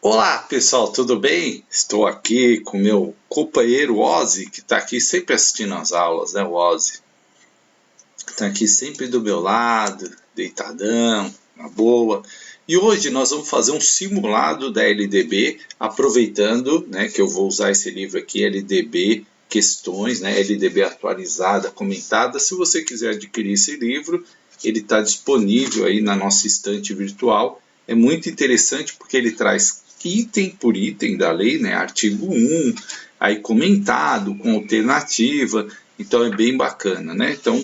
Olá pessoal, tudo bem? Estou aqui com meu companheiro Ozzy, que está aqui sempre assistindo as aulas, né? O Ozzy está aqui sempre do meu lado, deitadão, na boa. E hoje nós vamos fazer um simulado da LDB, aproveitando, né, que eu vou usar esse livro aqui, LDB Questões, né, LDB atualizada, comentada. Se você quiser adquirir esse livro, ele está disponível aí na nossa estante virtual. É muito interessante porque ele traz item por item da lei, né, artigo 1, aí comentado, com alternativa, então é bem bacana, né? Então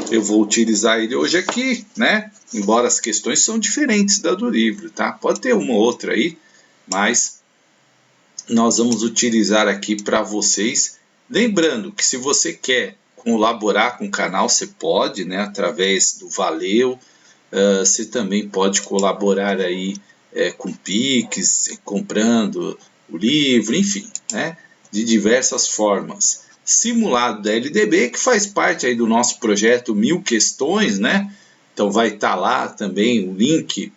eu vou utilizar ele hoje aqui, né? Embora as questões são diferentes da do livro, tá? Pode ter uma ou outra aí, mas nós vamos utilizar aqui para vocês. Lembrando que se você quer colaborar com o canal, você pode, né? Através do Valeu. Você também pode colaborar aí com Pix, comprando o livro, enfim, né? De diversas formas. Simulado da LDB, que faz parte aí do nosso projeto 1000 Questões, né? Então vai estar lá também o link,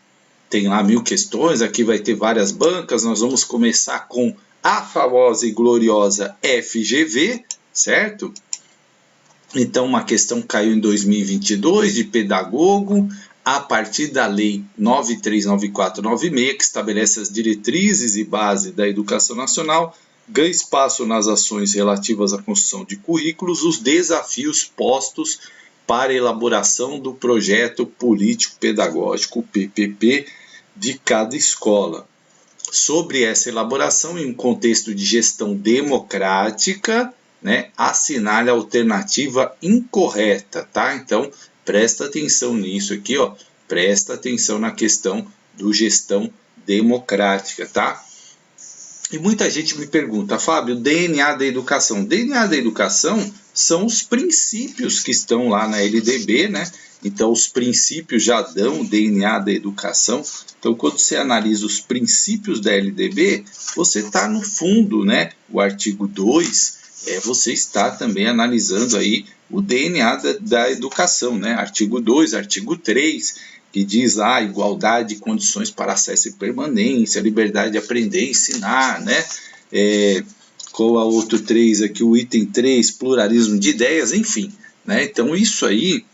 tem lá 1000 questões, aqui vai ter várias bancas, nós vamos começar com a famosa e gloriosa FGV, certo? Então, uma questão caiu em 2022 de pedagogo, a partir da Lei 939496, que estabelece as diretrizes e base da educação nacional, ganha espaço nas ações relativas à construção de currículos, os desafios postos para a elaboração do projeto político-pedagógico, PPP, de cada escola. Sobre essa elaboração, em um contexto de gestão democrática, né, assinale a alternativa incorreta, tá? Então, presta atenção nisso aqui, ó. Presta atenção na questão do gestão democrática, tá? E muita gente me pergunta, Fábio, DNA da educação. DNA da educação são os princípios que estão lá na LDB, né? Então, os princípios já dão o DNA da educação. Então, quando você analisa os princípios da LDB, você está no fundo, né? O artigo 2, você está também analisando aí o DNA da educação, né? Artigo 2, artigo 3, que diz lá igualdade de condições para acesso e permanência, liberdade de aprender e ensinar, né? Qual a outro 3 aqui, o item 3, pluralismo de ideias, enfim, né? Então isso aí,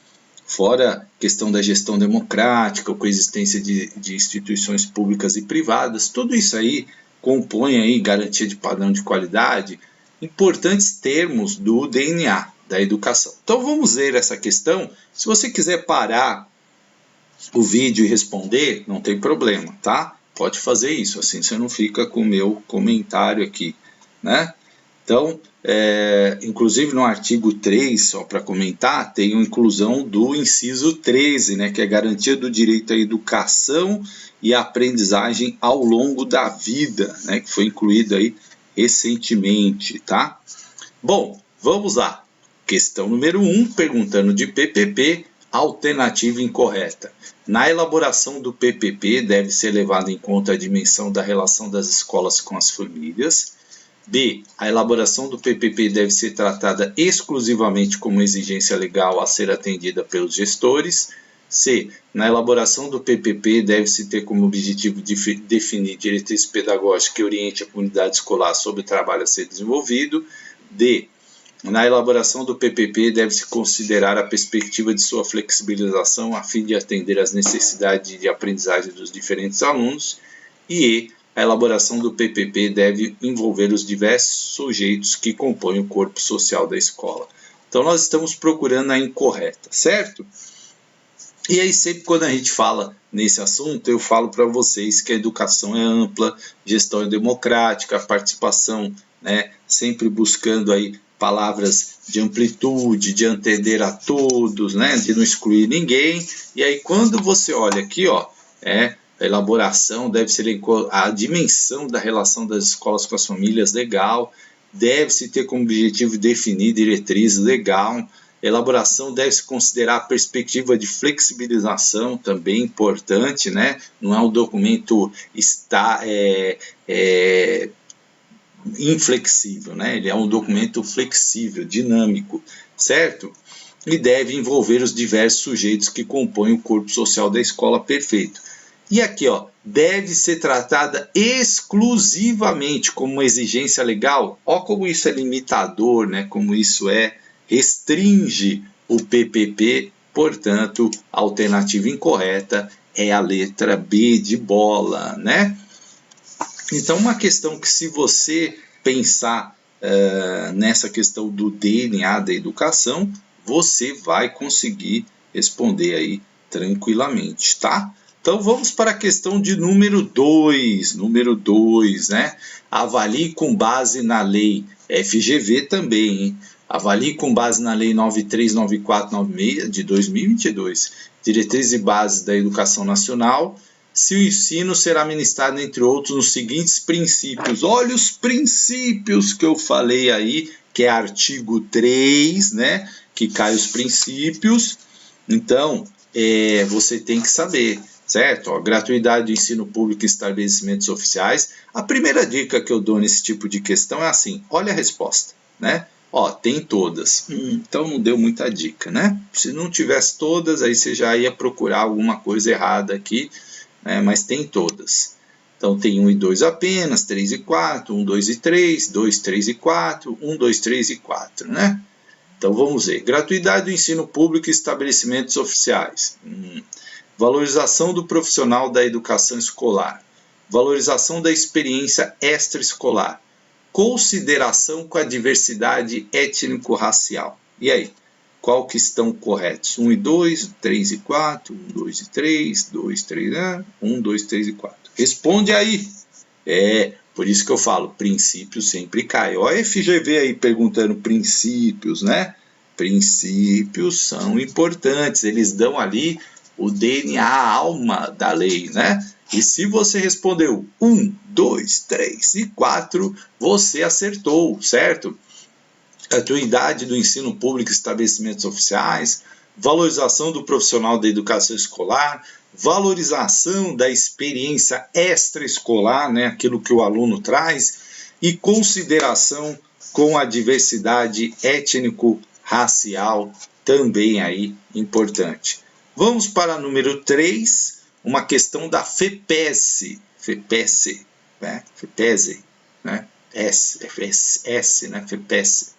fora questão da gestão democrática, coexistência de instituições públicas e privadas, tudo isso aí compõe aí garantia de padrão de qualidade, importantes termos do DNA da educação. Então vamos ver essa questão. Se você quiser parar o vídeo e responder, não tem problema, tá? Pode fazer isso, assim você não fica com o meu comentário aqui, né? Então, inclusive no artigo 3, só para comentar, tem a inclusão do inciso 13, né, que é a garantia do direito à educação e à aprendizagem ao longo da vida, né, que foi incluído aí recentemente, tá? Bom, vamos lá. Questão número 1, perguntando de PPP, alternativa incorreta. Na elaboração do PPP, deve ser levada em conta a dimensão da relação das escolas com as famílias. B. A elaboração do PPP deve ser tratada exclusivamente como exigência legal a ser atendida pelos gestores. C. Na elaboração do PPP deve-se ter como objetivo definir diretriz pedagógica que oriente a comunidade escolar sobre o trabalho a ser desenvolvido. D. Na elaboração do PPP deve-se considerar a perspectiva de sua flexibilização a fim de atender às necessidades de aprendizagem dos diferentes alunos. E a elaboração do PPP deve envolver os diversos sujeitos que compõem o corpo social da escola. Então nós estamos procurando a incorreta, certo? E aí sempre quando a gente fala nesse assunto, eu falo para vocês que a educação é ampla, gestão é democrática, a participação, né, sempre buscando aí palavras de amplitude, de atender a todos, né, de não excluir ninguém. E aí quando você olha aqui, ó, a elaboração deve ser a dimensão da relação das escolas com as famílias, legal, deve-se ter como objetivo definir diretriz, legal. Elaboração deve-se considerar a perspectiva de flexibilização, também importante, né? Não é um documento inflexível, né? Ele é um documento flexível, dinâmico, certo? E deve envolver os diversos sujeitos que compõem o corpo social da escola, perfeito. E aqui, ó, deve ser tratada exclusivamente como uma exigência legal. Ó como isso é limitador, né? Como isso restringe o PPP, portanto, a alternativa incorreta é a letra B de bola, né? Então, uma questão que, se você pensar nessa questão do DNA da educação, você vai conseguir responder aí tranquilamente, tá? Então, vamos para a questão de número 2. Número 2, né? Avalie com base na lei FGV também, hein? Avalie com base na lei 939496 de 2022, diretrizes e bases da educação nacional, se o ensino será ministrado, entre outros, nos seguintes princípios. Olha os princípios que eu falei aí, que é artigo 3, né? Que cai os princípios. Então, você tem que saber, certo? Ó, gratuidade do ensino público em estabelecimentos oficiais. A primeira dica que eu dou nesse tipo de questão é assim, olha a resposta, né? Ó, tem todas. Então não deu muita dica, né? Se não tivesse todas, aí você já ia procurar alguma coisa errada aqui, mas tem todas. Então tem 1 e 2 apenas, 3 e 4, 1, 2 e 3, 2, 3 e 4, 1, 2, 3 e 4, né? Então vamos ver. Gratuidade do ensino público em estabelecimentos oficiais. Valorização do profissional da educação escolar. Valorização da experiência extraescolar. Consideração com a diversidade étnico-racial. E aí? Qual que estão corretos? 1 e 2, 3 e 4, 1, 2 e 3, 2, 3, 1, 2, 3 e 4. Responde aí. Por isso que eu falo, princípios sempre cai. Olha a FGV aí perguntando princípios, né? Princípios são importantes, eles dão ali o DNA, a alma da lei, né? E se você respondeu 1, 2, 3 e 4, você acertou, certo? Gratuidade do ensino público em estabelecimentos oficiais, valorização do profissional da educação escolar, valorização da experiência extraescolar, né, aquilo que o aluno traz, e consideração com a diversidade étnico-racial, também aí importante. Vamos para número 3, uma questão da FEPESE, né, FEPESE, né, S, né, FEPESE.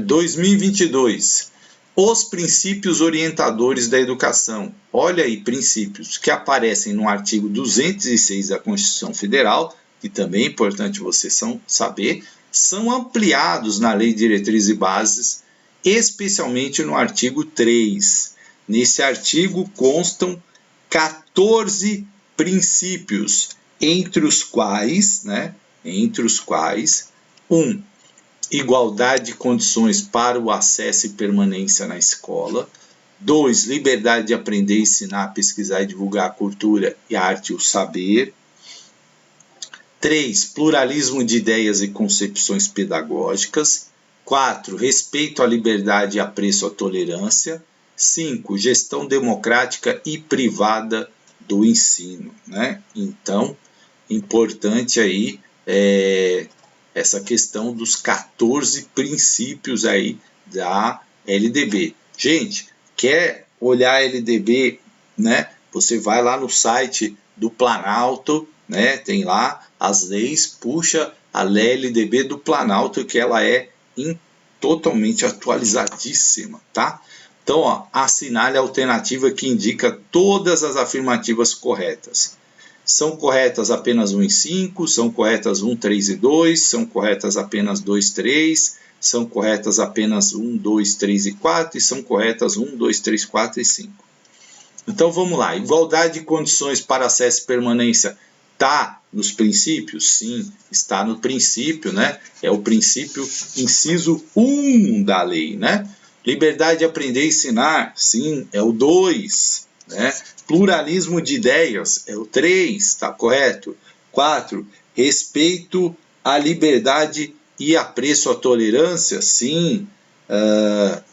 2022, os princípios orientadores da educação. Olha aí, princípios que aparecem no artigo 206 da Constituição Federal, que também é importante você saber, são ampliados na Lei de Diretrizes e Bases, especialmente no artigo 3. Nesse artigo constam 14 princípios, entre os quais, 1. Igualdade de condições para o acesso e permanência na escola. 2. Liberdade de aprender, ensinar, pesquisar e divulgar a cultura e a arte e o saber. 3. Pluralismo de ideias e concepções pedagógicas. 4. Respeito à liberdade e apreço à tolerância. 5. Gestão democrática e privada do ensino, né? Então, importante aí essa questão dos 14 princípios aí da LDB. Gente, quer olhar a LDB, né? Você vai lá no site do Planalto, né? Tem lá as leis, puxa a LDB do Planalto, que ela é totalmente atualizadíssima, tá? Então, ó, assinale a alternativa que indica todas as afirmativas corretas. São corretas apenas 1 e 5, são corretas 1, 3 e 2, são corretas apenas 2, 3, são corretas apenas 1, 2, 3 e 4 e são corretas 1, 2, 3, 4 e 5. Então vamos lá, igualdade de condições para acesso e permanência está nos princípios? Sim, está no princípio, né? É o princípio inciso 1 da lei, né? Liberdade de aprender e ensinar? Sim, é o 2, né? Pluralismo de ideias é o 3, está correto. 4, respeito à liberdade e apreço à tolerância? Sim.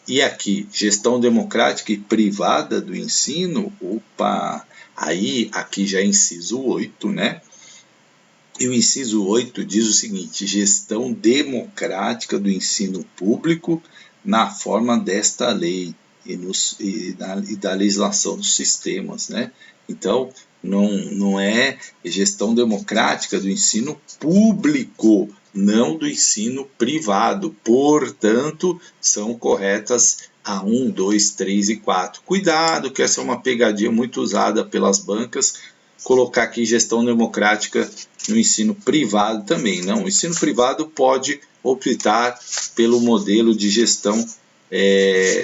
E aqui, gestão democrática e privada do ensino? Opa, aí aqui já é inciso 8, né? E o inciso 8 diz o seguinte: gestão democrática do ensino público na forma desta lei e da legislação dos sistemas, né? Então, não é gestão democrática do ensino público, não do ensino privado. Portanto, são corretas a 1, 2, 3 e 4. Cuidado, que essa é uma pegadinha muito usada pelas bancas, colocar aqui gestão democrática no ensino privado também. Não, o ensino privado pode optar pelo modelo de gestão,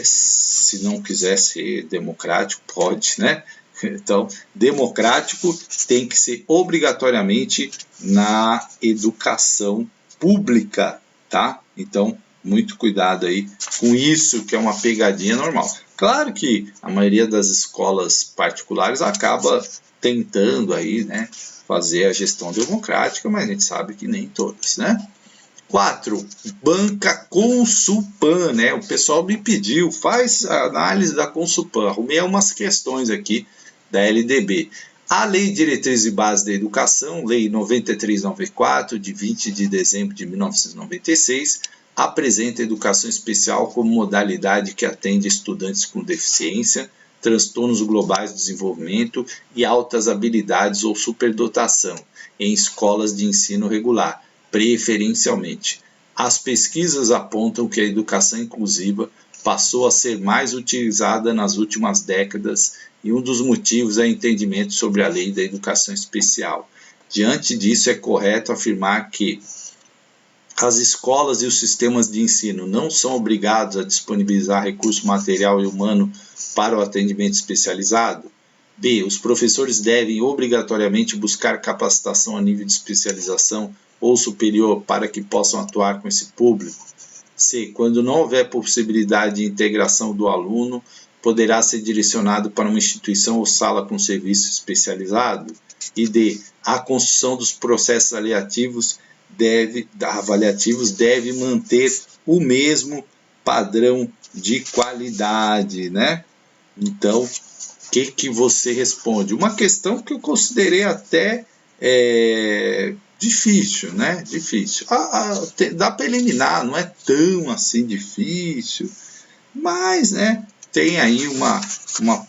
se não quiser ser democrático, pode, né? Então, democrático tem que ser obrigatoriamente na educação pública, tá? Então, muito cuidado aí com isso, que é uma pegadinha normal. Claro que a maioria das escolas particulares acaba tentando aí, né, fazer a gestão democrática, mas a gente sabe que nem todas, né? 4. Banca Consulpan, né? O pessoal me pediu, faz a análise da Consulpan. Arrumei umas questões aqui da LDB. A Lei de Diretrizes e Bases da Educação, Lei 9394, de 20 de dezembro de 1996, apresenta a educação especial como modalidade que atende estudantes com deficiência, transtornos globais do desenvolvimento e altas habilidades ou superdotação em escolas de ensino regular, preferencialmente. As pesquisas apontam que a educação inclusiva passou a ser mais utilizada nas últimas décadas e um dos motivos é o entendimento sobre a lei da educação especial. Diante disso, é correto afirmar que as escolas e os sistemas de ensino não são obrigados a disponibilizar recurso material e humano para o atendimento especializado? B. Os professores devem obrigatoriamente buscar capacitação a nível de especialização ou superior para que possam atuar com esse público? C. Quando não houver possibilidade de integração do aluno, poderá ser direcionado para uma instituição ou sala com serviço especializado? E D. A construção dos processos avaliativos deve manter o mesmo padrão de qualidade, né? Então, o que você responde? Uma questão que eu considerei até difícil, né? Difícil. Dá para eliminar, não é tão assim difícil, mas, né? Tem aí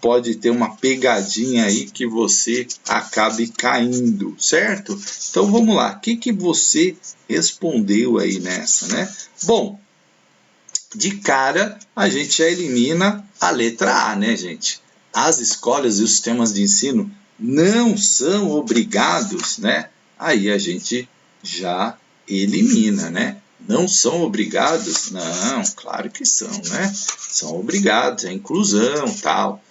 pode ter uma pegadinha aí que você acabe caindo, certo? Então vamos lá, o que você respondeu aí nessa, né? Bom, de cara a gente já elimina a letra A, né, gente? As escolas e os sistemas de ensino não são obrigados, né? Aí a gente já elimina, né? Não são obrigados? Não, claro que são, né? São obrigados, é inclusão, tal.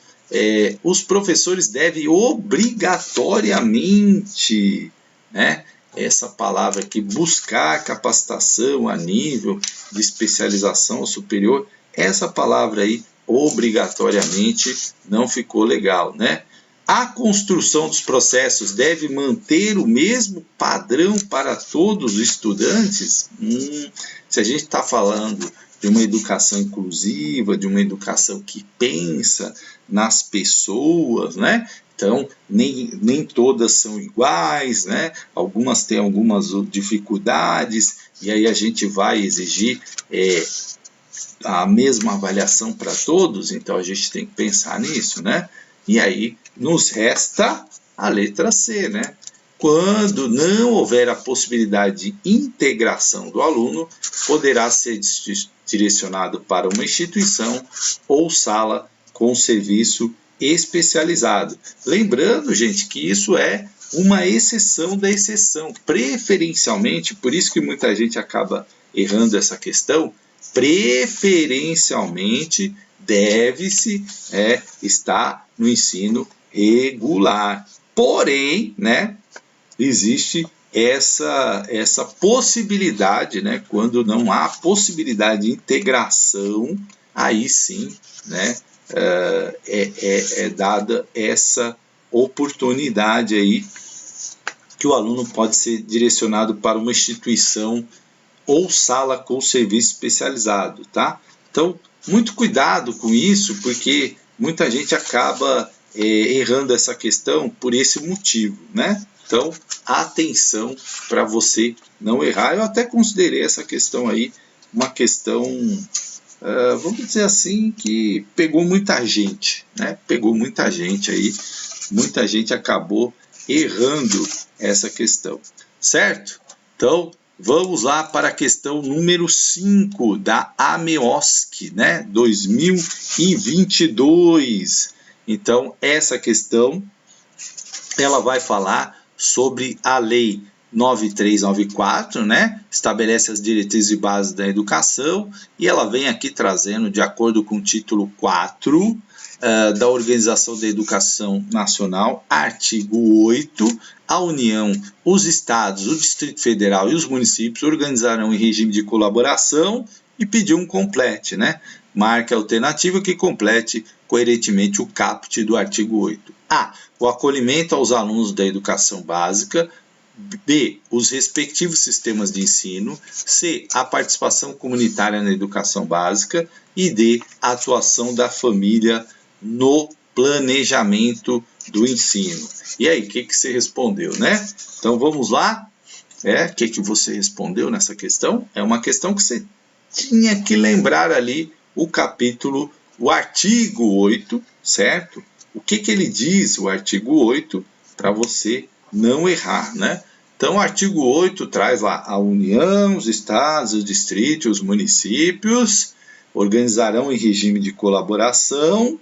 Os professores devem obrigatoriamente, né? Essa palavra aqui, buscar capacitação a nível de especialização superior, essa palavra aí, obrigatoriamente, não ficou legal, né? A construção dos processos deve manter o mesmo padrão para todos os estudantes? Se a gente está falando de uma educação inclusiva, de uma educação que pensa nas pessoas, né? Então, nem todas são iguais, né? Algumas têm algumas dificuldades, e aí a gente vai exigir a mesma avaliação para todos, então a gente tem que pensar nisso, né? E aí nos resta a letra C, né? Quando não houver a possibilidade de integração do aluno, poderá ser direcionado para uma instituição ou sala com serviço especializado. Lembrando, gente, que isso é uma exceção da exceção. Preferencialmente, por isso que muita gente acaba errando essa questão, preferencialmente deve-se estar no ensino regular. Porém, né, existe essa possibilidade, né, quando não há possibilidade de integração, aí sim, né, é dada essa oportunidade aí que o aluno pode ser direcionado para uma instituição ou sala com serviço especializado, tá? Então, muito cuidado com isso, porque muita gente acaba errando essa questão por esse motivo, né? Então, atenção para você não errar. Eu até considerei essa questão aí uma questão, vamos dizer assim, que pegou muita gente, né? Pegou muita gente aí muita gente acabou errando essa questão, certo? Então, vamos lá para a questão número 5 da AMEOSC, né? 2022. Então, essa questão, ela vai falar sobre a Lei 9394, né? Estabelece as diretrizes e bases da educação, e ela vem aqui trazendo, de acordo com o título 4 da Organização da Educação Nacional, artigo 8, a União, os estados, o Distrito Federal e os municípios organizarão em regime de colaboração, e pediu um complete, né? Marque a alternativa que complete coerentemente o caput do artigo 8. A. O acolhimento aos alunos da educação básica. B. Os respectivos sistemas de ensino. C. A participação comunitária na educação básica. E D. A atuação da família no planejamento do ensino. E aí, o que você respondeu, né? Então, vamos lá. O que você respondeu nessa questão? É uma questão que você tinha que lembrar ali o capítulo, o artigo 8, certo? O que ele diz, o artigo 8, para você não errar, né? Então, o artigo 8 traz lá a União, os estados, os distritos, os municípios organizarão em regime de colaboração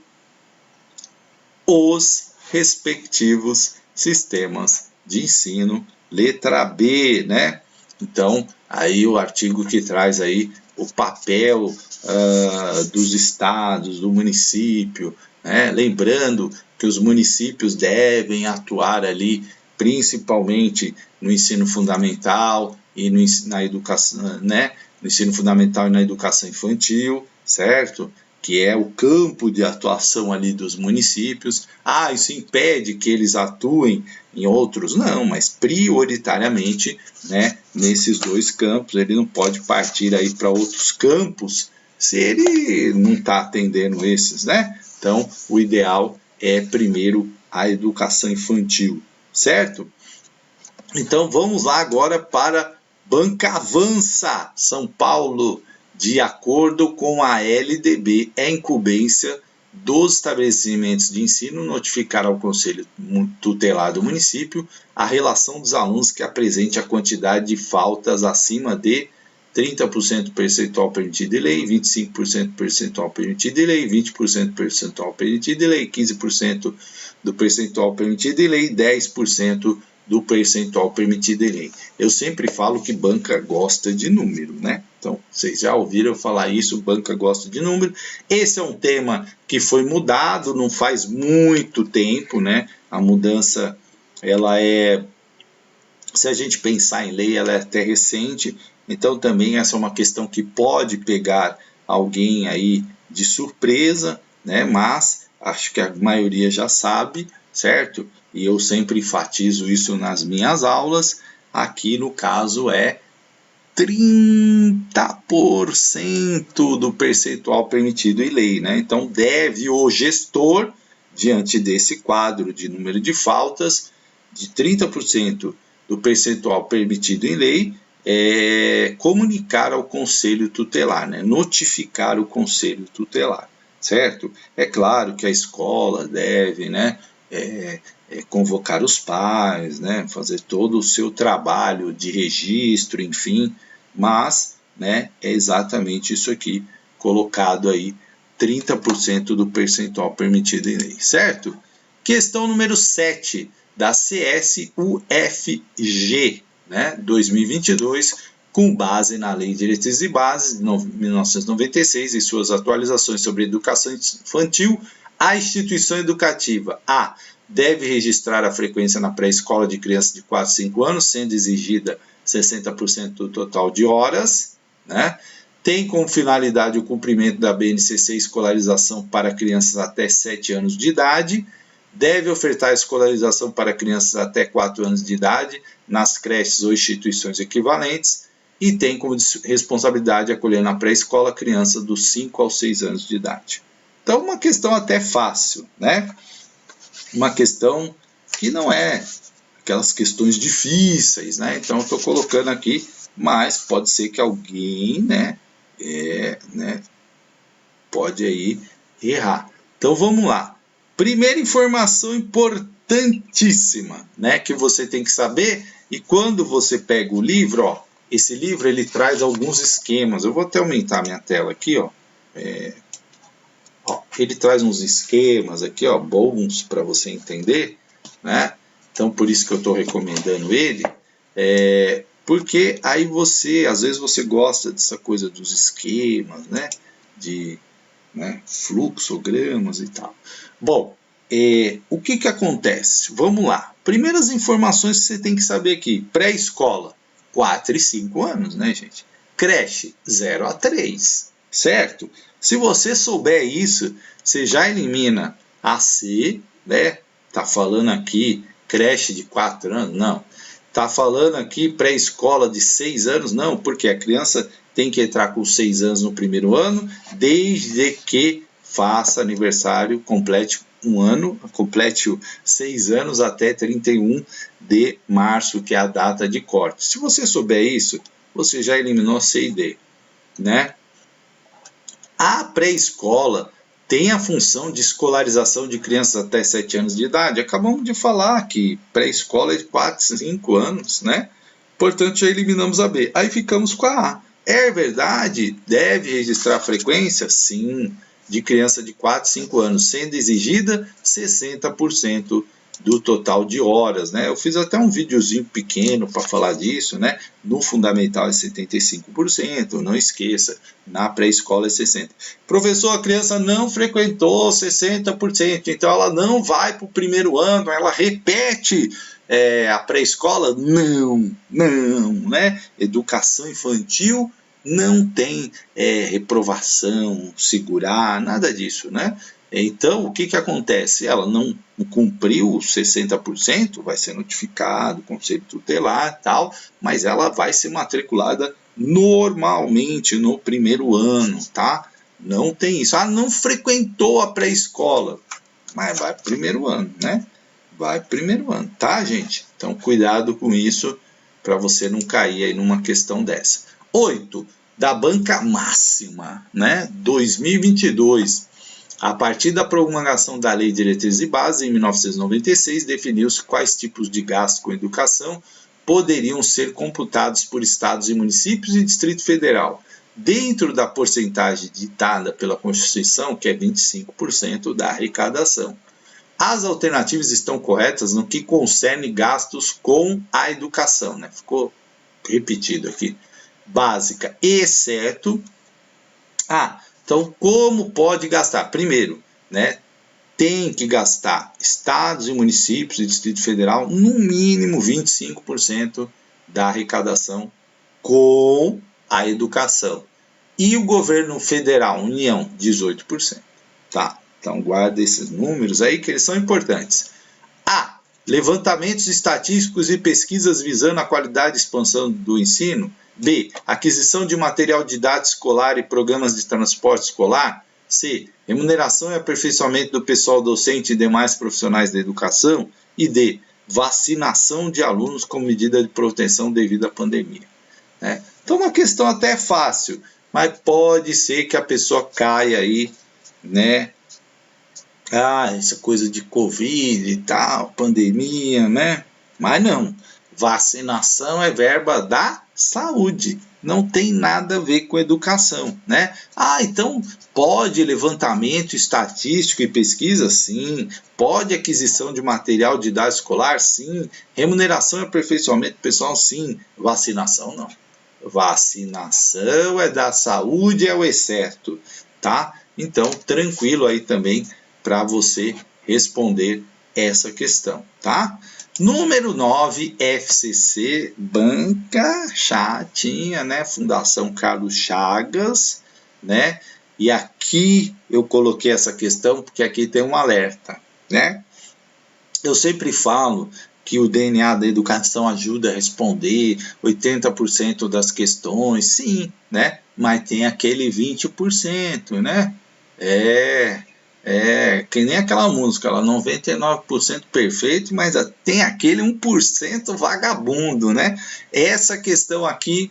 os respectivos sistemas de ensino, letra B, né? Então, aí o artigo que traz aí o papel dos estados, do município, né? Lembrando que os municípios devem atuar ali principalmente no ensino fundamental e na educação, né? No ensino fundamental e na educação infantil, certo? Que é o campo de atuação ali dos municípios. Isso impede que eles atuem em outros? Não, mas prioritariamente, né, nesses dois campos. Ele não pode partir aí para outros campos se ele não está atendendo esses, né? Então, o ideal é primeiro a educação infantil, certo? Então, vamos lá agora para Banca Avança, São Paulo. De acordo com a LDB, é incumbência dos estabelecimentos de ensino notificar ao Conselho Tutelar do município a relação dos alunos que apresente a quantidade de faltas acima de 30% percentual permitido de lei, 25% percentual permitido de lei, 20% percentual permitido de lei, 15% do percentual permitido de lei, 10% do percentual permitido de lei. Eu sempre falo que banca gosta de número, né? Então, vocês já ouviram eu falar isso, banca gosta de número. Esse é um tema que foi mudado, não faz muito tempo, né? A mudança, ela é, se a gente pensar em lei, ela é até recente. Então, também essa é uma questão que pode pegar alguém aí de surpresa, né? Mas acho que a maioria já sabe, certo? E eu sempre enfatizo isso nas minhas aulas. Aqui no caso é 30% do percentual permitido em lei, né? Então deve o gestor, diante desse quadro de número de faltas, de 30% do percentual permitido em lei, comunicar ao conselho tutelar, né? Notificar o conselho tutelar, certo? É claro que a escola deve, né? Convocar os pais, né, fazer todo o seu trabalho de registro, enfim, mas, né, é exatamente isso aqui, colocado aí, 30% do percentual permitido em lei, certo? Questão número 7, da CSUFG, né, 2022, com base na Lei de Diretrizes e Bases de 1996 e suas atualizações sobre educação infantil, a instituição educativa A deve registrar a frequência na pré-escola de crianças de 4 a 5 anos, sendo exigida 60% do total de horas, né? Tem como finalidade o cumprimento da BNCC escolarização para crianças até 7 anos de idade, deve ofertar escolarização para crianças até 4 anos de idade nas creches ou instituições equivalentes e tem como responsabilidade acolher na pré-escola crianças dos 5 aos 6 anos de idade. Então, uma questão até fácil, né? Uma questão que não é aquelas questões difíceis, né? Então, eu estou colocando aqui, mas pode ser que alguém, né, pode aí errar. Então, vamos lá. Primeira informação importante importantíssima, né, que você tem que saber. E quando você pega o livro, ó, esse livro ele traz alguns esquemas. Eu vou até aumentar minha tela aqui, ó. Ele traz uns esquemas aqui, ó, bons para você entender, né? Então por isso que eu estou recomendando ele, porque aí você, às vezes você gosta dessa coisa dos esquemas, né? De fluxogramas e tal. Bom, o que acontece? Vamos lá. Primeiras informações que você tem que saber aqui. Pré-escola, 4 e 5 anos, né, gente? Creche, 0 a 3, certo? Se você souber isso, você já elimina a C, né? Tá falando aqui creche de 4 anos? Não. Tá falando aqui pré-escola de 6 anos? Não, porque a criança tem que entrar com 6 anos no primeiro ano, desde que faça aniversário, complete um ano, complete 6 anos até 31 de março, que é a data de corte. Se você souber isso, você já eliminou C e D, né? A pré-escola tem a função de escolarização de crianças até 7 anos de idade. Acabamos de falar que pré-escola é de 4, 5 anos, né? Portanto, já eliminamos a B. Aí ficamos com a A. É verdade? Deve registrar a frequência? Sim, de criança de 4, 5 anos, sendo exigida 60% do total de horas, né? Eu fiz até um videozinho pequeno para falar disso, né? No fundamental é 75%, não esqueça, na pré-escola é 60%. Professor, a criança não frequentou 60%, então ela não vai para o primeiro ano, ela repete a pré-escola? Não, né? Educação infantil não tem reprovação, segurar, nada disso, né? Então, o que acontece? Ela não cumpriu os 60%, vai ser notificado, conselho tutelar e tal, mas ela vai ser matriculada normalmente no primeiro ano, tá? Não tem isso. Não frequentou a pré-escola, mas vai pro primeiro ano, né? Vai pro primeiro ano, tá, gente? Então, cuidado com isso para você não cair aí numa questão dessa. 8. Da banca máxima, né? 2022. A partir da promulgação da Lei de Diretrizes e Bases, em 1996, definiu-se quais tipos de gastos com educação poderiam ser computados por estados e municípios e Distrito Federal, dentro da porcentagem ditada pela Constituição, que é 25% da arrecadação. As alternativas estão corretas no que concerne gastos com a educação, né? Ficou repetido aqui. Básica, exceto... Então, como pode gastar? Primeiro, né, tem que gastar estados e municípios e Distrito Federal no mínimo 25% da arrecadação com a educação. E o governo federal, União, 18%. Tá? Então, guarda esses números aí que eles são importantes. Levantamentos estatísticos e pesquisas visando a qualidade e expansão do ensino. B. Aquisição de material didático escolar e programas de transporte escolar. C. Remuneração e aperfeiçoamento do pessoal docente e demais profissionais da educação. E D. Vacinação de alunos como medida de proteção devido à pandemia. Então, uma questão até fácil, mas pode ser que a pessoa caia aí, né? Essa coisa de Covid e tal, pandemia, né? Mas não. Vacinação é verba da saúde, não tem nada a ver com educação, né? Então pode levantamento estatístico e pesquisa? Sim. Pode aquisição de material didático escolar? Sim. Remuneração e aperfeiçoamento pessoal? Sim. Vacinação? Não. Vacinação é da saúde, é o exceto, tá? Então, tranquilo aí também para você responder essa questão, tá? Número 9, FCC, banca chatinha, né? Fundação Carlos Chagas, né? E aqui eu coloquei essa questão porque aqui tem um alerta, né? Eu sempre falo que o DNA da educação ajuda a responder 80% das questões, sim, né? Mas tem aquele 20%, né? Que nem aquela música, ela 99% perfeito, mas tem aquele 1% vagabundo, né? Essa questão aqui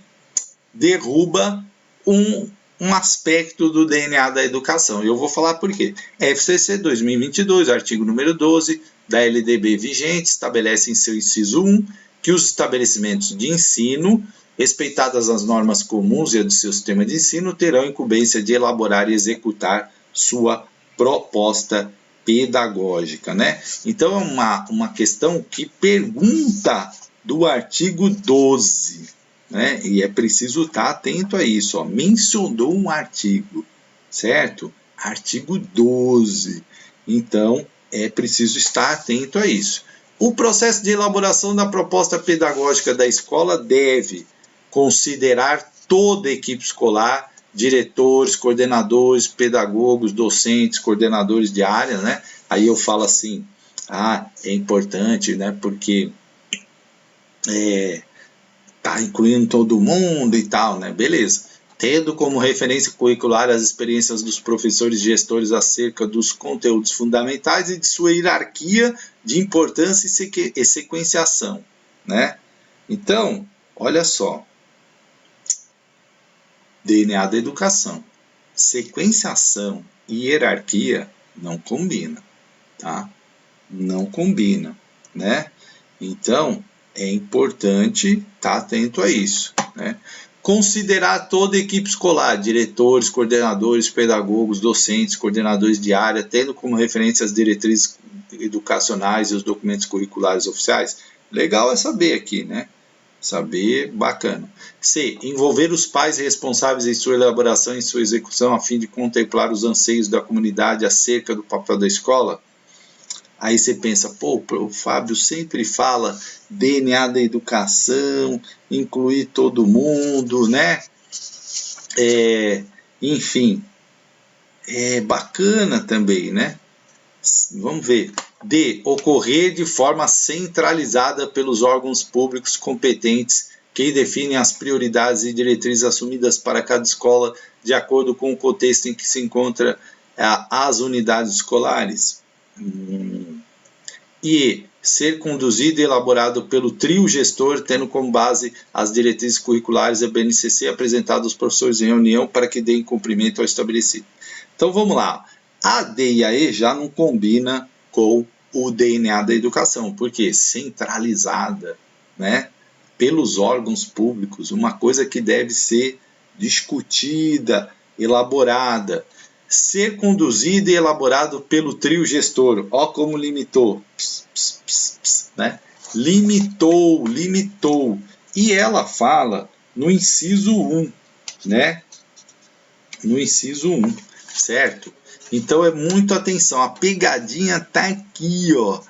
derruba um aspecto do DNA da educação. E eu vou falar por quê. FCC 2022, artigo número 12, da LDB vigente estabelece em seu inciso 1 que os estabelecimentos de ensino, respeitadas as normas comuns e a do seu sistema de ensino, terão incumbência de elaborar e executar sua proposta pedagógica, né? Então é uma questão que pergunta do artigo 12, né? E é preciso estar atento a isso, ó. Mencionou um artigo, certo? Artigo 12. Então é preciso estar atento a isso. O processo de elaboração da proposta pedagógica da escola deve considerar toda a equipe escolar, diretores, coordenadores, pedagogos, docentes, coordenadores de área, né? Aí eu falo assim, é importante, né? Porque tá incluindo todo mundo e tal, né? Beleza. Tendo como referência curricular as experiências dos professores e gestores acerca dos conteúdos fundamentais e de sua hierarquia de importância e sequenciação, né? Então, olha só. DNA da educação. Sequenciação e hierarquia não combinam, tá? Não combinam, né? Então, é importante estar atento a isso, né? Considerar toda a equipe escolar, diretores, coordenadores, pedagogos, docentes, coordenadores de área, tendo como referência as diretrizes educacionais e os documentos curriculares oficiais. Legal é saber aqui, né? Saber, bacana. C. Envolver os pais responsáveis em sua elaboração e sua execução a fim de contemplar os anseios da comunidade acerca do papel da escola. Aí você pensa, o Fábio sempre fala DNA da educação, incluir todo mundo, né? Enfim, é bacana também, né? Vamos ver. D. Ocorrer de forma centralizada pelos órgãos públicos competentes que definem as prioridades e diretrizes assumidas para cada escola de acordo com o contexto em que se encontra as unidades escolares. E ser conduzido e elaborado pelo trio gestor, tendo como base as diretrizes curriculares da BNCC apresentadas aos professores em reunião para que deem cumprimento ao estabelecido. Então vamos lá. A D e a E já não combina com o DNA da educação, porque centralizada, né, pelos órgãos públicos, uma coisa que deve ser discutida, elaborada. Ser conduzido e elaborado pelo trio gestor. Ó como limitou. Né? Limitou. E ela fala no inciso 1, né? No inciso 1, certo? Então é muito atenção, a pegadinha tá aqui, ó,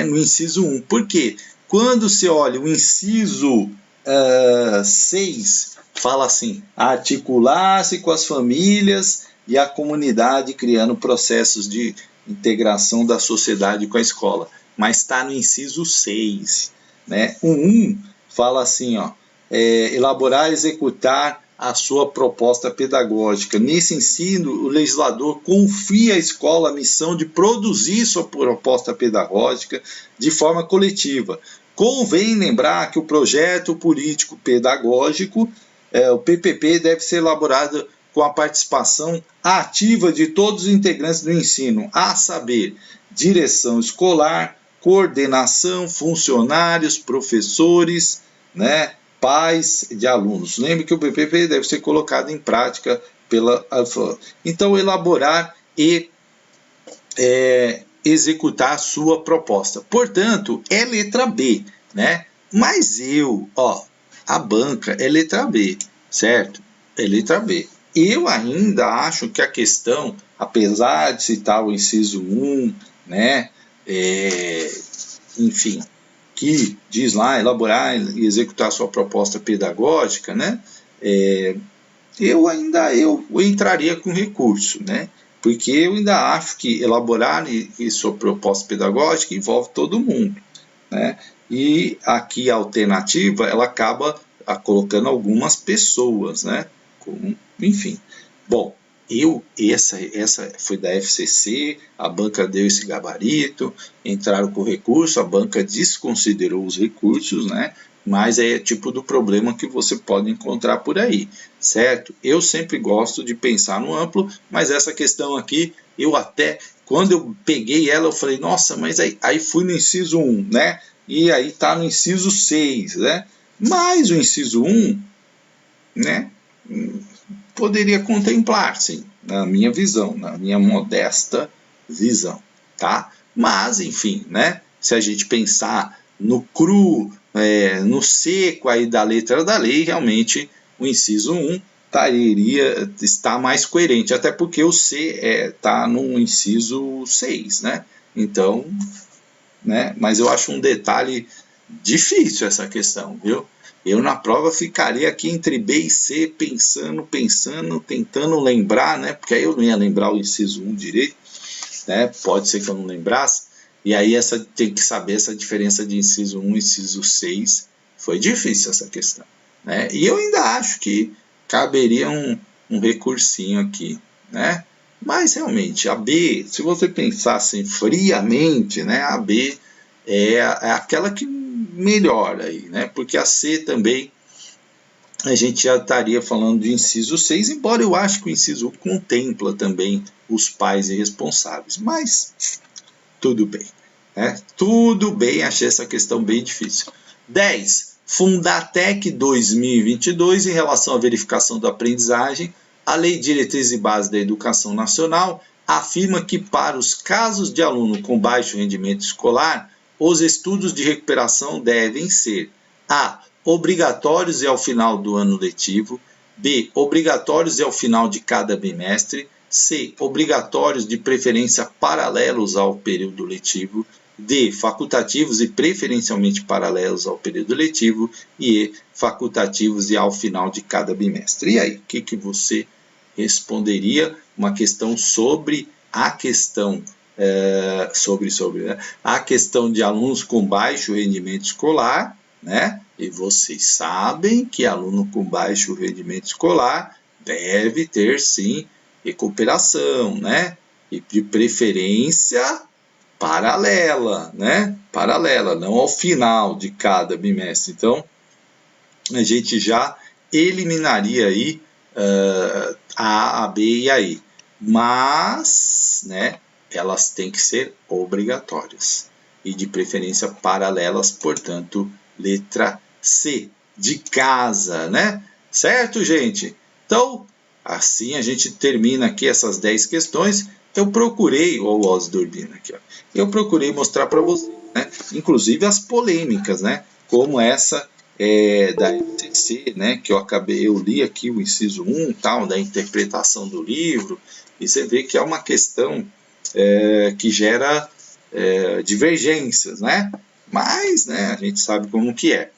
no inciso 1. Por quê? Quando você olha o inciso 6, fala assim, articular-se com as famílias e a comunidade, criando processos de integração da sociedade com a escola. Mas está no inciso 6. Né? O 1 fala assim, ó, elaborar e executar a sua proposta pedagógica. Nesse ensino, o legislador confia à escola a missão de produzir sua proposta pedagógica de forma coletiva. Convém lembrar que o projeto político pedagógico, o PPP, deve ser elaborado com a participação ativa de todos os integrantes do ensino, a saber, direção escolar, coordenação, funcionários, professores, né, pais de alunos. Lembre que o PPP deve ser colocado em prática pela... Então, elaborar e executar a sua proposta. Portanto, é letra B, né? Mas a banca é letra B, certo? É letra B. Eu ainda acho que a questão, apesar de citar o inciso 1, né? Enfim, que diz lá, elaborar e executar sua proposta pedagógica, né? Eu entraria com recurso, né? Porque eu ainda acho que elaborar e sua proposta pedagógica envolve todo mundo, né? E aqui a alternativa, ela acaba colocando algumas pessoas, né? Enfim, bom, essa foi da FCC, a banca deu esse gabarito, entraram com recurso, a banca desconsiderou os recursos, né? mas é tipo do problema que você pode encontrar por aí, certo? Eu sempre gosto de pensar no amplo, mas essa questão aqui, eu até, quando eu peguei ela, eu falei, nossa, mas aí fui no inciso 1, né? E aí tá no inciso 6, né? Mas o inciso 1, né, poderia contemplar, sim, na minha visão, na minha modesta visão, tá? Mas, enfim, né, se a gente pensar no cru, no seco aí da letra da lei, realmente o inciso 1 está mais coerente, até porque o C está no inciso 6, né? Então, né, mas eu acho um detalhe difícil essa questão, viu? Eu na prova ficaria aqui entre B e C, pensando, tentando lembrar, né? Porque aí eu não ia lembrar o inciso 1 direito, né? Pode ser que eu não lembrasse. E aí tem que saber essa diferença de inciso 1 e inciso 6. Foi difícil essa questão, né? E eu ainda acho que caberia um recursinho aqui, né? Mas realmente, a B, se você pensasse friamente, né? A B é aquela que melhora aí, né? Porque a C também a gente já estaria falando de inciso 6, embora eu acho que o inciso 1 contempla também os pais irresponsáveis, mas tudo bem, né? Tudo bem, achei essa questão bem difícil. 10. Fundatec 2022, em relação à verificação da aprendizagem, a Lei de Diretrizes e Bases da Educação Nacional afirma que para os casos de aluno com baixo rendimento escolar, os estudos de recuperação devem ser a. Obrigatórios e ao final do ano letivo, b. Obrigatórios e ao final de cada bimestre, c. Obrigatórios de preferência paralelos ao período letivo, d. Facultativos e preferencialmente paralelos ao período letivo, e e. Facultativos e ao final de cada bimestre. E aí, o que você responderia? Uma questão sobre a questão né? A questão de alunos com baixo rendimento escolar, né? E vocês sabem que aluno com baixo rendimento escolar deve ter sim recuperação, né? E de preferência paralela, né? Paralela, não ao final de cada bimestre. Então, a gente já eliminaria aí a B e a E. Mas, né, elas têm que ser obrigatórias. E de preferência paralelas, portanto, letra C, de casa, né? Certo, gente? Então, assim a gente termina aqui essas 10 questões. Eu procurei, o Oz dormindo aqui, ó. Eu procurei mostrar para vocês, né? Inclusive as polêmicas, né? Como essa da MTC, né? Que eu li aqui o inciso 1, tal, da interpretação do livro, e você vê que é uma questão que gera divergências, né? Mas, né, a gente sabe como que é.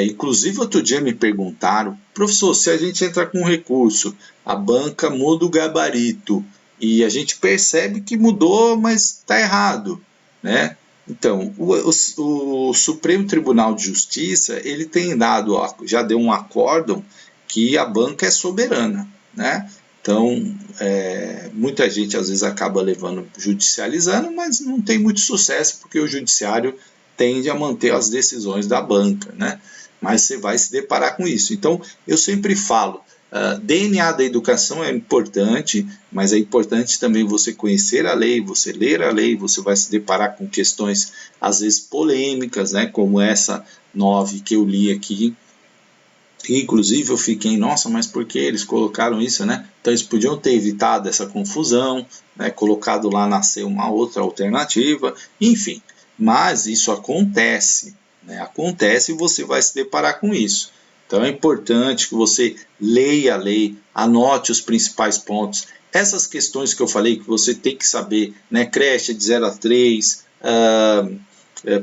Inclusive, outro dia me perguntaram, professor, se a gente entrar com um recurso, a banca muda o gabarito, e a gente percebe que mudou, mas está errado, né? Então, o Supremo Tribunal de Justiça, ele tem dado, já deu um acórdão que a banca é soberana, né? Então, muita gente às vezes acaba judicializando, mas não tem muito sucesso, porque o judiciário tende a manter as decisões da banca, né? Mas você vai se deparar com isso. Então, eu sempre falo, DNA da educação é importante, mas é importante também você conhecer a lei, você ler a lei, você vai se deparar com questões, às vezes, polêmicas, né? Como essa 9 que eu li aqui. Inclusive eu fiquei, nossa, mas por que eles colocaram isso, né? Então eles podiam ter evitado essa confusão, né? Colocado lá nascer uma outra alternativa, enfim. Mas isso acontece, né? Acontece e você vai se deparar com isso. Então é importante que você leia a lei, anote os principais pontos. Essas questões que eu falei que você tem que saber, né? Creche de 0 a 3,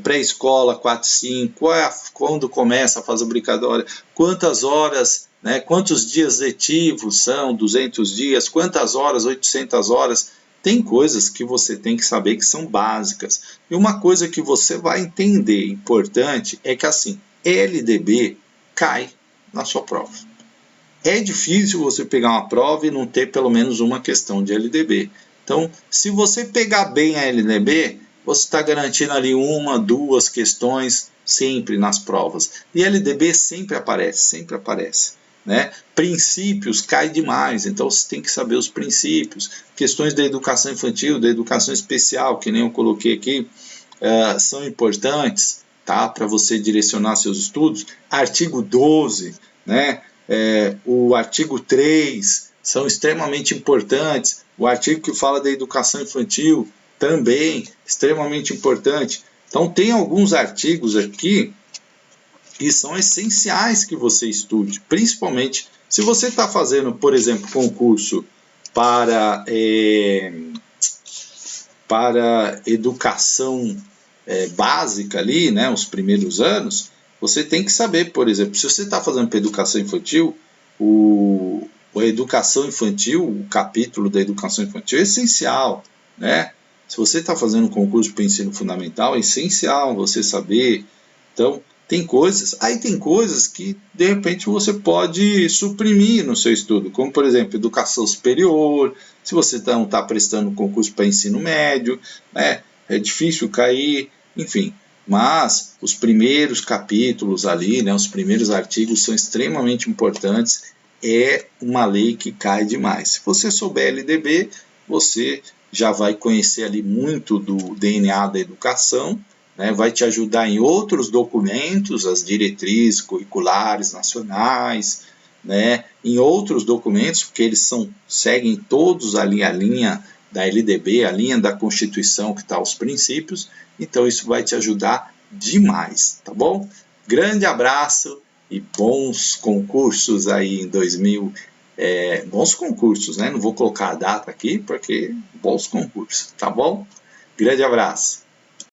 pré-escola 4, 5, quando começa a fase obrigatória, quantas horas, né, quantos dias letivos são 200 dias, quantas horas, 800 horas, tem coisas que você tem que saber que são básicas. E uma coisa que você vai entender importante é que assim, LDB cai na sua prova. É difícil você pegar uma prova e não ter pelo menos uma questão de LDB. Então, se você pegar bem a LDB, você está garantindo ali 1, 2 questões sempre nas provas. E LDB sempre aparece, né? Princípios cai demais, então você tem que saber os princípios. Questões da educação infantil, da educação especial, que nem eu coloquei aqui, são importantes, tá? Para você direcionar seus estudos. Artigo 12, né? O artigo 3 são extremamente importantes. O artigo que fala da educação infantil também extremamente importante. Então tem alguns artigos aqui que são essenciais que você estude, principalmente se você está fazendo, por exemplo, concurso para educação básica ali, né, os primeiros anos. Você tem que saber, por exemplo, se você está fazendo para educação infantil, a educação infantil, o capítulo da educação infantil é essencial, né? Se você está fazendo um concurso para ensino fundamental, é essencial você saber. Então, tem coisas que, de repente, você pode suprimir no seu estudo, como, por exemplo, educação superior, se você não está prestando concurso para ensino médio, né? É difícil cair, enfim. Mas os primeiros capítulos ali, né, os primeiros artigos são extremamente importantes. É uma lei que cai demais. Se você souber LDB, você já vai conhecer ali muito do DNA da educação, né, vai te ajudar em outros documentos, as diretrizes curriculares nacionais, né, em outros documentos, porque eles seguem todos ali a linha da LDB, a linha da Constituição que está os princípios, então isso vai te ajudar demais, tá bom? Grande abraço e bons concursos aí em 2000, bons concursos, né? Não vou colocar a data aqui, porque bons concursos, tá bom? Grande abraço!